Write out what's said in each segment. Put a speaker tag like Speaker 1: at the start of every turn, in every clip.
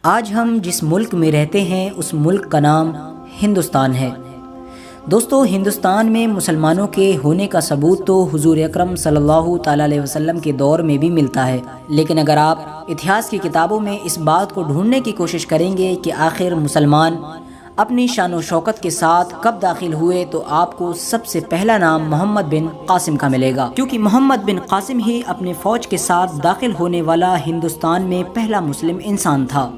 Speaker 1: آج ہم جس ملک میں رہتے ہیں اس ملک کا نام ہندوستان ہے۔ دوستو، ہندوستان میں مسلمانوں کے ہونے کا ثبوت تو حضور اکرم صلی اللہ تعالیٰ علیہ وسلم کے دور میں بھی ملتا ہے، لیکن اگر آپ اتہاس کی کتابوں میں اس بات کو ڈھونڈنے کی کوشش کریں گے کہ آخر مسلمان اپنی شان و شوکت کے ساتھ کب داخل ہوئے، تو آپ کو سب سے پہلا نام محمد بن قاسم کا ملے گا، کیونکہ محمد بن قاسم ہی اپنے فوج کے ساتھ داخل ہونے والا ہندوستان میں پہلا مسلم انسان تھا۔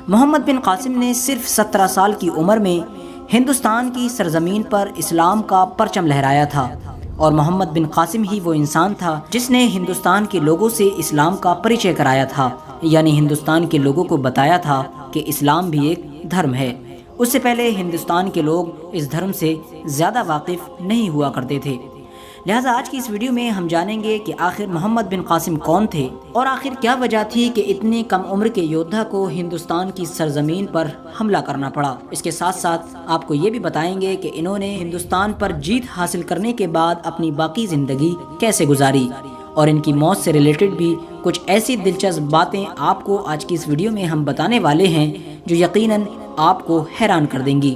Speaker 1: محمد بن قاسم نے صرف 17 سال کی عمر میں ہندوستان کی سرزمین پر اسلام کا پرچم لہرایا تھا، اور محمد بن قاسم ہی وہ انسان تھا جس نے ہندوستان کے لوگوں سے اسلام کا پریچے کرایا تھا، یعنی ہندوستان کے لوگوں کو بتایا تھا کہ اسلام بھی ایک دھرم ہے۔ اس سے پہلے ہندوستان کے لوگ اس دھرم سے زیادہ واقف نہیں ہوا کرتے تھے۔ لہٰذا آج کی اس ویڈیو میں ہم جانیں گے کہ آخر محمد بن قاسم کون تھے، اور آخر کیا وجہ تھی کہ اتنے کم عمر کے یودھا کو ہندوستان کی سرزمین پر حملہ کرنا پڑا۔ اس کے ساتھ ساتھ آپ کو یہ بھی بتائیں گے کہ انہوں نے ہندوستان پر جیت حاصل کرنے کے بعد اپنی باقی زندگی کیسے گزاری، اور ان کی موت سے ریلیٹڈ بھی کچھ ایسی دلچسپ باتیں آپ کو آج کی اس ویڈیو میں ہم بتانے والے ہیں جو یقیناً آپ کو حیران کر دیں گی۔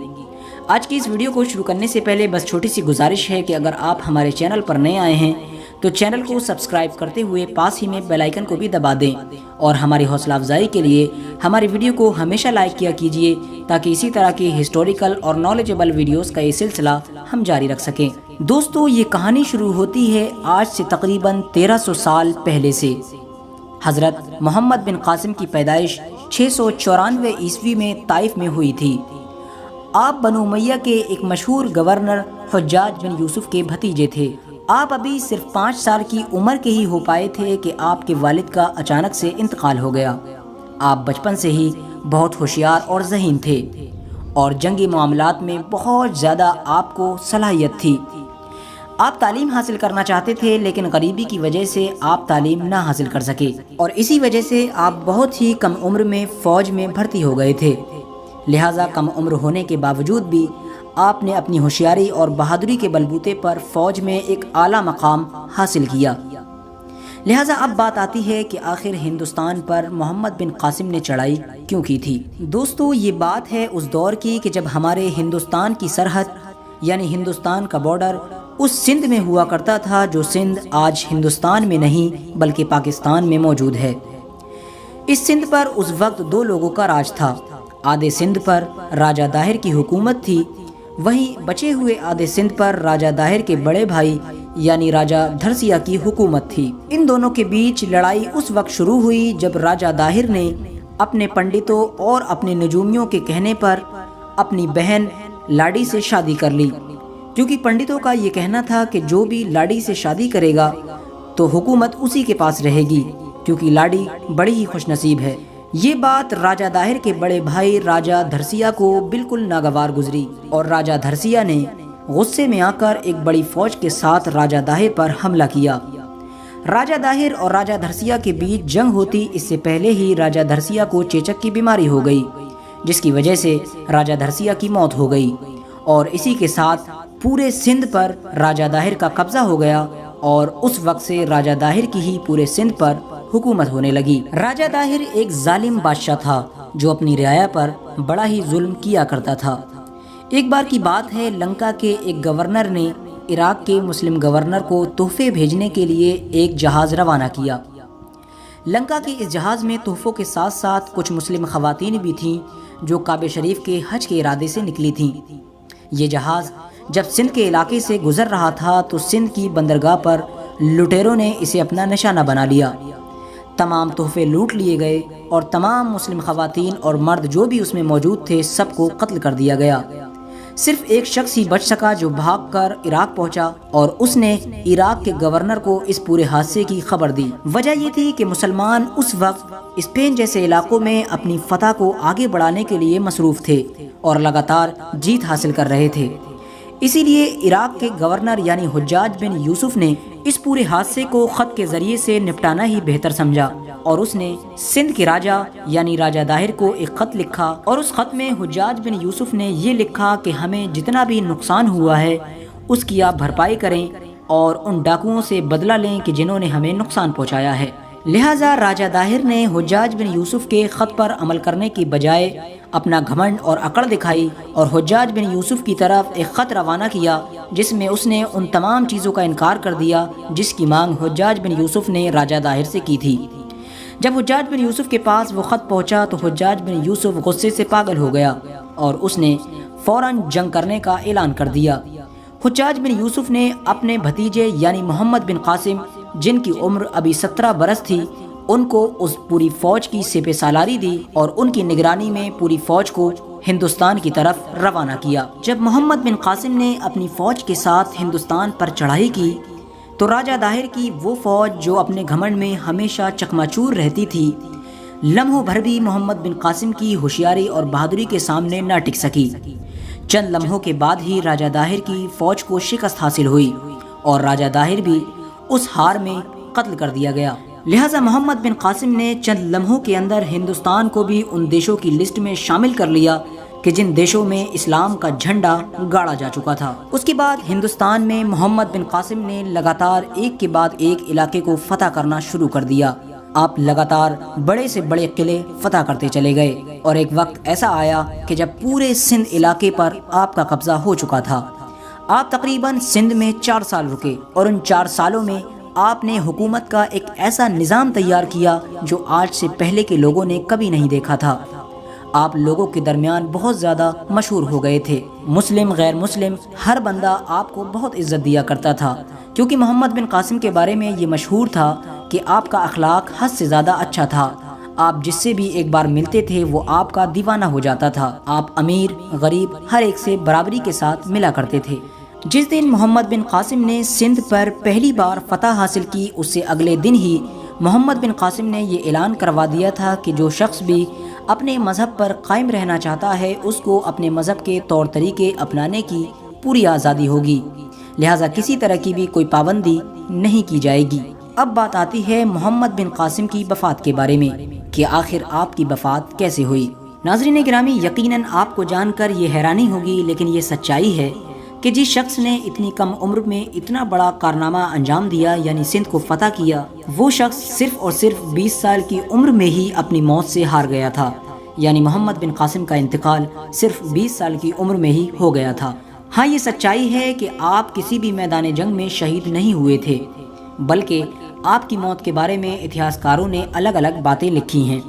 Speaker 1: آج کی اس ویڈیو کو شروع کرنے سے پہلے بس چھوٹی سی گزارش ہے کہ اگر آپ ہمارے چینل پر نئے آئے ہیں تو چینل کو سبسکرائب کرتے ہوئے پاس ہی میں بیل آئیکن کو بھی دبا دیں، اور ہماری حوصلہ افزائی کے لیے ہماری ویڈیو کو ہمیشہ لائک کیا کیجیے، تاکہ اسی طرح کی ہسٹوریکل اور نالجبل ویڈیوز کا یہ سلسلہ ہم جاری رکھ سکیں۔ دوستو، یہ کہانی شروع ہوتی ہے آج سے تقریباً 1300 سال پہلے سے۔ حضرت محمد بن قاسم کی پیدائش 694 عیسوی میں طائف میں ہوئی تھی۔ آپ بنو امیہ کے ایک مشہور گورنر حجاج بن یوسف کے بھتیجے تھے۔ آپ ابھی صرف 5 سال کی عمر کے ہی ہو پائے تھے کہ آپ کے والد کا اچانک سے انتقال ہو گیا۔ آپ بچپن سے ہی بہت ہوشیار اور ذہین تھے، اور جنگی معاملات میں بہت زیادہ آپ کو صلاحیت تھی۔ آپ تعلیم حاصل کرنا چاہتے تھے، لیکن غریبی کی وجہ سے آپ تعلیم نہ حاصل کر سکے، اور اسی وجہ سے آپ بہت ہی کم عمر میں فوج میں بھرتی ہو گئے تھے۔ لہٰذا کم عمر ہونے کے باوجود بھی آپ نے اپنی ہوشیاری اور بہادری کے بلبوتے پر فوج میں ایک اعلیٰ مقام حاصل کیا۔ لہٰذا اب بات آتی ہے کہ آخر ہندوستان پر محمد بن قاسم نے چڑھائی کیوں کی تھی۔ دوستو، یہ بات ہے اس دور کی کہ جب ہمارے ہندوستان کی سرحد یعنی ہندوستان کا بارڈر اس سندھ میں ہوا کرتا تھا جو سندھ آج ہندوستان میں نہیں بلکہ پاکستان میں موجود ہے۔ اس سندھ پر اس وقت 2 لوگوں کا راج تھا۔ آدھے سندھ پر راجہ داہر کی حکومت تھی، وہیں بچے ہوئے آدھے سندھ پر راجہ داہر کے بڑے بھائی یعنی راجہ دھرسیا کی حکومت تھی۔ ان دونوں کے بیچ لڑائی اس وقت شروع ہوئی جب راجہ داہر نے اپنے پنڈتوں اور اپنے نجومیوں کے کہنے پر اپنی بہن لاڈی سے شادی کر لی، کیونکہ پنڈتوں کا یہ کہنا تھا کہ جو بھی لاڈی سے شادی کرے گا تو حکومت اسی کے پاس رہے گی، کیونکہ لاڈی بڑی ہی خوش نصیب ہے۔ یہ بات راجہ داہر کے بڑے بھائی راجہ دھرسیا کو بالکل ناگوار گزری، اور راجہ دھرسیا نے غصے میں آ کر ایک بڑی فوج کے ساتھ راجہ داہر پر حملہ کیا۔ راجہ داہر اور راجہ دھرسیا کے بیچ جنگ ہوتی اس سے پہلے ہی راجہ دھرسیا کو چیچک کی بیماری ہو گئی، جس کی وجہ سے راجہ دھرسیا کی موت ہو گئی، اور اسی کے ساتھ پورے سندھ پر راجہ داہر کا قبضہ ہو گیا، اور اس وقت سے راجہ داہر کی ہی پورے سندھ پر حکومت ہونے لگی۔ راجہ داہر ایک ظالم بادشاہ تھا جو اپنی رعایا پر بڑا ہی ظلم کیا کرتا تھا۔ ایک بار کی بات ہے، لنکا کے ایک گورنر نے عراق کے مسلم گورنر کو تحفے بھیجنے کے لیے ایک جہاز روانہ کیا۔ لنکا کے اس جہاز میں تحفوں کے ساتھ ساتھ کچھ مسلم خواتین بھی تھیں جو کعبہ شریف کے حج کے ارادے سے نکلی تھیں۔ یہ جہاز جب سندھ کے علاقے سے گزر رہا تھا تو سندھ کی بندرگاہ پر لٹیروں نے اسے اپنا نشانہ بنا لیا۔ تمام تحفے لوٹ لیے گئے، اور تمام مسلم خواتین اور مرد جو بھی اس میں موجود تھے سب کو قتل کر دیا گیا۔ صرف ایک شخص ہی بچ سکا جو بھاگ کر عراق پہنچا، اور اس نے عراق کے گورنر کو اس پورے حادثے کی خبر دی۔ وجہ یہ تھی کہ مسلمان اس وقت اسپین جیسے علاقوں میں اپنی فتح کو آگے بڑھانے کے لیے مصروف تھے اور لگاتار جیت حاصل کر رہے تھے۔ اسی لیے عراق کے گورنر یعنی حجاج بن یوسف نے اس پورے حادثے کو خط کے ذریعے سے نپٹانا ہی بہتر سمجھا، اور اس نے سندھ کے راجہ یعنی راجہ داہر کو ایک خط لکھا، اور اس خط میں حجاج بن یوسف نے یہ لکھا کہ ہمیں جتنا بھی نقصان ہوا ہے اس کی آپ بھرپائی کریں، اور ان ڈاکوؤں سے بدلہ لیں کہ جنہوں نے ہمیں نقصان پہنچایا ہے۔ لہٰذا راجہ داہر نے حجاج بن یوسف کے خط پر عمل کرنے کی بجائے اپنا گھمنڈ اور اکڑ دکھائی اور حجاج بن یوسف کی طرف ایک خط روانہ کیا جس میں اس نے ان تمام چیزوں کا انکار کر دیا جس کی مانگ حجاج بن یوسف نے راجہ داہر سے کی تھی۔ جب حجاج بن یوسف کے پاس وہ خط پہنچا تو حجاج بن یوسف غصے سے پاگل ہو گیا اور اس نے فوراً جنگ کرنے کا اعلان کر دیا۔ حجاج بن یوسف نے اپنے بھتیجے یعنی محمد بن قاسم جن کی عمر ابھی 17 برس تھی ان کو اس پوری فوج کی سپہ سالاری دی اور ان کی نگرانی میں پوری فوج کو ہندوستان کی طرف روانہ کیا۔ جب محمد بن قاسم نے اپنی فوج کے ساتھ ہندوستان پر چڑھائی کی تو راجہ داہر کی وہ فوج جو اپنے گھمنڈ میں ہمیشہ چکماچور رہتی تھی لمحوں بھر بھی محمد بن قاسم کی ہوشیاری اور بہادری کے سامنے نہ ٹک سکی۔ چند لمحوں کے بعد ہی راجہ داہر کی فوج کو شکست حاصل ہوئی اور راجہ داہر بھی اس ہار میں قتل کر دیا گیا۔ لہٰذا محمد بن قاسم نے چند لمحوں کے اندر ہندوستان کو بھی ان دیشوں کی لسٹ میں شامل کر لیا کہ جن دیشوں میں اسلام کا جھنڈا گاڑا جا چکا تھا۔ اس کے بعد ہندوستان میں محمد بن قاسم نے لگاتار ایک کے بعد ایک علاقے کو فتح کرنا شروع کر دیا۔ آپ لگاتار بڑے سے بڑے قلعے فتح کرتے چلے گئے اور ایک وقت ایسا آیا کہ جب پورے سندھ علاقے پر آپ کا قبضہ ہو چکا تھا۔ آپ تقریباً سندھ میں 4 سال رکے اور ان 4 سالوں میں آپ نے حکومت کا ایک ایسا نظام تیار کیا جو آج سے پہلے کے لوگوں نے کبھی نہیں دیکھا تھا۔ آپ لوگوں کے درمیان بہت زیادہ مشہور ہو گئے تھے۔ مسلم غیر مسلم ہر بندہ آپ کو بہت عزت دیا کرتا تھا کیونکہ محمد بن قاسم کے بارے میں یہ مشہور تھا کہ آپ کا اخلاق حد سے زیادہ اچھا تھا۔ آپ جس سے بھی ایک بار ملتے تھے وہ آپ کا دیوانہ ہو جاتا تھا۔ آپ امیر غریب ہر ایک سے برابری کے ساتھ ملا کرتے تھے۔ جس دن محمد بن قاسم نے سندھ پر پہلی بار فتح حاصل کی اس سے اگلے دن ہی محمد بن قاسم نے یہ اعلان کروا دیا تھا کہ جو شخص بھی اپنے مذہب پر قائم رہنا چاہتا ہے اس کو اپنے مذہب کے طور طریقے اپنانے کی پوری آزادی ہوگی، لہٰذا کسی طرح کی بھی کوئی پابندی نہیں کی جائے گی۔ اب بات آتی ہے محمد بن قاسم کی وفات کے بارے میں کہ آخر آپ کی وفات کیسے ہوئی۔ ناظرین گرامی، یقیناً آپ کو جان کر یہ حیرانی ہوگی لیکن یہ سچائی ہے کہ جس شخص نے اتنی کم عمر میں اتنا بڑا کارنامہ انجام دیا یعنی سندھ کو فتح کیا، وہ شخص صرف اور صرف 20 سال کی عمر میں ہی اپنی موت سے ہار گیا تھا۔ یعنی محمد بن قاسم کا انتقال صرف 20 سال کی عمر میں ہی ہو گیا تھا۔ ہاں، یہ سچائی ہے کہ آپ کسی بھی میدان جنگ میں شہید نہیں ہوئے تھے، بلکہ آپ کی موت کے بارے میں اتہاسکاروں نے الگ الگ باتیں لکھی ہیں،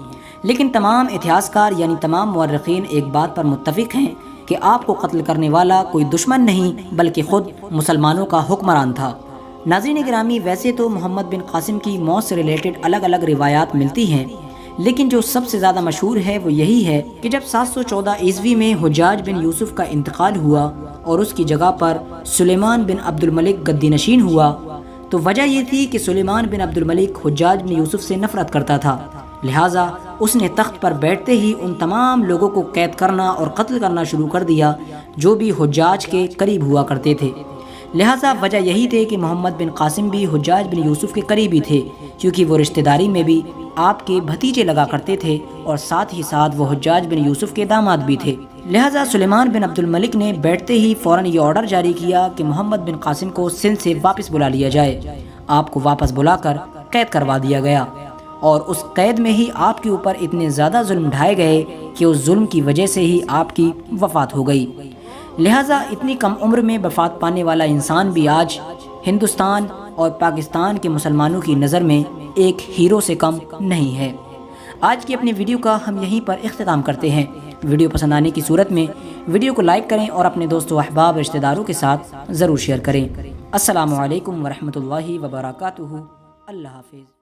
Speaker 1: لیکن تمام اتہاسکار یعنی تمام مورخین ایک بات پر متفق ہیں کہ آپ کو قتل کرنے والا کوئی دشمن نہیں بلکہ خود مسلمانوں کا حکمران تھا۔ ناظرین گرامی، ویسے تو محمد بن قاسم کی موت سے ریلیٹڈ الگ الگ روایات ملتی ہیں، لیکن جو سب سے زیادہ مشہور ہے وہ یہی ہے کہ جب 714 عیسوی میں حجاج بن یوسف کا انتقال ہوا اور اس کی جگہ پر سلیمان بن عبد الملک گدی نشین ہوا تو وجہ یہ تھی کہ سلیمان بن عبد الملک حجاج بن یوسف سے نفرت کرتا تھا، لہٰذا اس نے تخت پر بیٹھتے ہی ان تمام لوگوں کو قید کرنا اور قتل کرنا شروع کر دیا جو بھی حجاج کے قریب ہوا کرتے تھے۔ لہٰذا وجہ یہی تھی کہ محمد بن قاسم بھی حجاج بن یوسف کے قریبی تھے کیونکہ وہ رشتہ داری میں بھی آپ کے بھتیجے لگا کرتے تھے اور ساتھ ہی ساتھ وہ حجاج بن یوسف کے داماد بھی تھے۔ لہٰذا سلیمان بن عبد الملک نے بیٹھتے ہی فوراً یہ آرڈر جاری کیا کہ محمد بن قاسم کو سندھ سے واپس بلا لیا جائے۔ آپ کو واپس بلا کر قید کروا دیا گیا اور اس قید میں ہی آپ کے اوپر اتنے زیادہ ظلم ڈھائے گئے کہ اس ظلم کی وجہ سے ہی آپ کی وفات ہو گئی۔ لہٰذا اتنی کم عمر میں وفات پانے والا انسان بھی آج ہندوستان اور پاکستان کے مسلمانوں کی نظر میں ایک ہیرو سے کم نہیں ہے۔ آج کی اپنی ویڈیو کا ہم یہیں پر اختتام کرتے ہیں۔ ویڈیو پسند آنے کی صورت میں ویڈیو کو لائک کریں اور اپنے دوستوں احباب رشتہ داروں کے ساتھ ضرور شیئر کریں۔ السلام علیکم ورحمۃ اللہ وبرکاتہ۔ اللہ حافظ۔